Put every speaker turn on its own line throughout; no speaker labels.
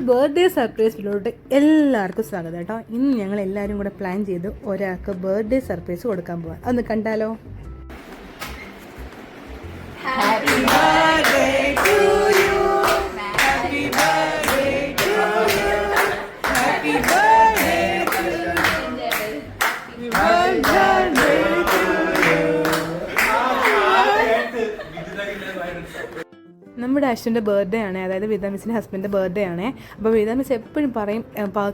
Birthday സർപ്രൈസിലോട്ട് എല്ലാവർക്കും സ്വാഗതം കേട്ടോ. ഇന്ന് ഞങ്ങൾ എല്ലാവരും കൂടെ പ്ലാൻ ചെയ്ത് ഒരാൾക്ക് ബർത്ത്ഡേ സർപ്രൈസ് കൊടുക്കാൻ പോവാം. അതൊന്ന് കണ്ടാലോ? Happy birthday to you, happy birthday to you, happy birthday to you, happy birthday to you. നമ്മുടെ അശ്വിൻ്റെ ബർത്ത്ഡേ ആണ്, അതായത് വിദ്യാ മിസ്സിൻ്റെ ഹസ്ബൻഡിൻ്റെ ബർത്ത്ഡേ ആണ്. അപ്പോൾ വിദ്യാ മിസ് എപ്പോഴും പറയും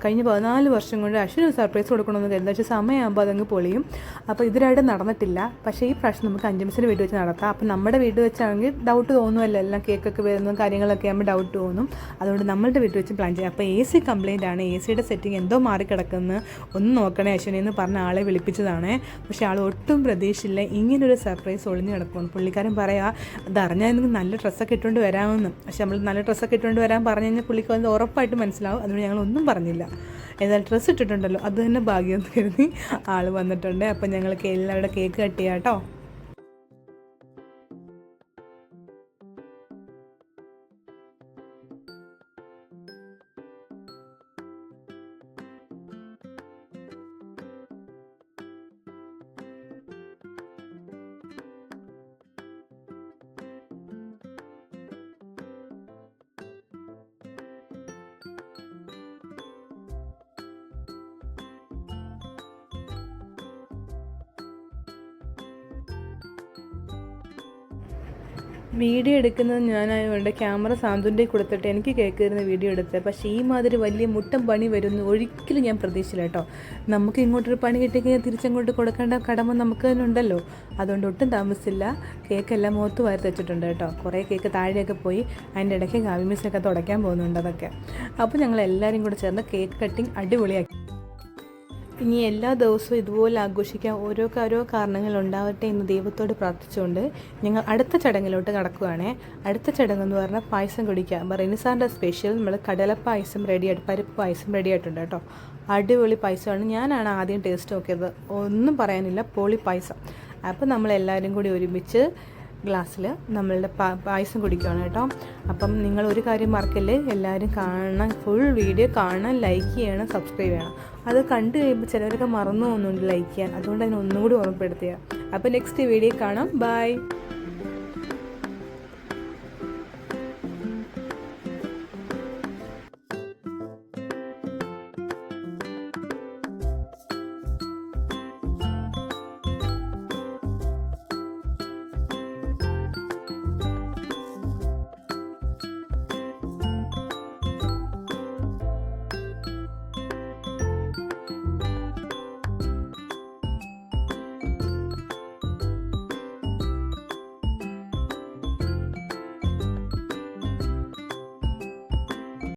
കഴിഞ്ഞ 14 വർഷം കൊണ്ട് അശ്വിന് ഒരു സർപ്രൈസ് കൊടുക്കണമെന്ന് കരുതുന്നത്. പക്ഷേ സമയമാകുമ്പോൾ അതങ്ങ് പൊളിയും. അപ്പോൾ ഇതിനായിട്ട് നടന്നിട്ടില്ല. പക്ഷേ ഈ പ്രാവശ്യം നമുക്ക് 5 മിസ്സിൻ്റെ വീട്ടിൽ വെച്ച് നടത്താം. അപ്പോൾ നമ്മുടെ വീട്ടിൽ വെച്ചാണെങ്കിൽ ഡൗട്ട് തോന്നുമല്ലോ, എല്ലാം കേക്കൊക്കെ വരുന്നതും കാര്യങ്ങളൊക്കെ ആകുമ്പോൾ ഡൗട്ട് തോന്നും. അതുകൊണ്ട് നമ്മളുടെ വീട്ടിൽ വെച്ച് പ്ലാൻ ചെയ്യാം. അപ്പോൾ AC കംപ്ലയിൻ്റ് ആണ്, AC സെറ്റിംഗ് എന്തോ മാറിക്കിടക്കുന്നത്, ഒന്ന് നോക്കണേ അശ്വിനെ എന്ന് പറഞ്ഞ ആളെ വിളിപ്പിച്ചതാണ്. പക്ഷേ ആൾ ഒട്ടും പ്രതീക്ഷിച്ചില്ല ഇങ്ങനൊരു സർപ്രൈസ് ഒളിഞ്ഞു കിടക്കുമെന്ന്. പുള്ളിക്കാരൻ പറയാം അതറിഞ്ഞാൽ നല്ല ഡ്രസ്സൊക്കെ ഇട്ടുകൊണ്ട് വരാമെന്നും. പക്ഷെ നമ്മൾ നല്ല ഡ്രസ്സൊക്കെ ഇട്ടുകൊണ്ട് വരാൻ പറഞ്ഞു കഴിഞ്ഞാൽ പുള്ളിക്ക് അത് ഉറപ്പായിട്ട് മനസ്സിലാവും. അതുകൊണ്ട് ഞങ്ങളൊന്നും പറഞ്ഞില്ല. ഏതായാലും ഡ്രസ്സ് ഇട്ടിട്ടുണ്ടല്ലോ അത് തന്നെ ഭാഗ്യം എന്ന് കരുതി ആൾ വന്നിട്ടുണ്ട്. അപ്പം ഞങ്ങൾക്ക് എല്ലാവരുടെ കേക്ക് കട്ട് ചെയ്യാം കേട്ടോ. വീഡിയോ എടുക്കുന്നത് ഞാനായതുകൊണ്ട് ക്യാമറ സാന്ത്വൻ്റെ കൊടുത്തിട്ട് എനിക്ക് കേക്ക് തരുന്ന വീഡിയോ എടുത്തത്. പക്ഷേ ഈ മാതിരി വലിയ മുട്ടം പണി വരുന്നു ഒരിക്കലും ഞാൻ പ്രതീക്ഷിച്ചില്ല കേട്ടോ. നമുക്ക് ഇങ്ങോട്ടൊരു പണി കിട്ടിക്കഴിഞ്ഞാൽ തിരിച്ചങ്ങോട്ട് കൊടുക്കേണ്ട കടമ നമുക്ക് തന്നെ ഉണ്ടല്ലോ. അതുകൊണ്ട് ഒട്ടും താമസിച്ചില്ല. കേക്കെല്ലാം മുഖത്ത് വാരി തെച്ചിട്ടുണ്ട് കേട്ടോ. കുറേ കേക്ക് താഴെയൊക്കെ പോയി. അതിൻ്റെ ഇടയ്ക്ക് കാവ്യ മിസ്സൊക്കെ തുടയ്ക്കാൻ പോകുന്നുണ്ട് അതൊക്കെ. അപ്പോൾ ഞങ്ങൾ എല്ലാവരും കൂടെ ചേർന്ന് കേക്ക് കട്ടിങ് അടിപൊളിയാക്കി. ഇനി എല്ലാ ദിവസവും ഇതുപോലെ ആഘോഷിക്കാൻ ഓരോ കാരണങ്ങളുണ്ടാവട്ടെ എന്ന് ദൈവത്തോട് പ്രാർത്ഥിച്ചുകൊണ്ട് ഞങ്ങൾ അടുത്ത ചടങ്ങിലോട്ട് കടക്കുകയാണേ. അടുത്ത ചടങ്ങെന്ന് പറഞ്ഞാൽ പായസം കുടിക്കുക. അപ്പോൾ റെനിസാറിൻ്റെ സ്പെഷ്യൽ നമ്മൾ കടലപ്പായസം റെഡിയായിട്ട്, പരിപ്പ് പായസം റെഡി ആയിട്ടുണ്ട് കേട്ടോ. അടിപൊളി പായസമാണ്. ഞാനാണ് ആദ്യം ടേസ്റ്റ് നോക്കിയത്, ഒന്നും പറയാനില്ല, പൊളി പായസം. അപ്പോൾ നമ്മളെല്ലാവരും കൂടി ഒരുമിച്ച് ഗ്ലാസ്സിൽ നമ്മളുടെ പായസം കുടിക്കുകയാണ് കേട്ടോ. അപ്പം നിങ്ങൾ ഒരു കാര്യം മറക്കല്ലേ, എല്ലാവരും കാണണം, ഫുൾ വീഡിയോ കാണാൻ, ലൈക്ക് ചെയ്യണം, സബ്സ്ക്രൈബ് ചെയ്യണം. അത് കണ്ടു കഴിയുമ്പോൾ ചിലവരൊക്കെ മറന്നു പോകുന്നുണ്ട് ലൈക്ക് ചെയ്യാൻ. അതുകൊണ്ട് അതിനെ ഒന്നുകൂടി ഓർമ്മപ്പെടുത്തുക. അപ്പോൾ നെക്സ്റ്റ് വീഡിയോ കാണാം. ബൈ.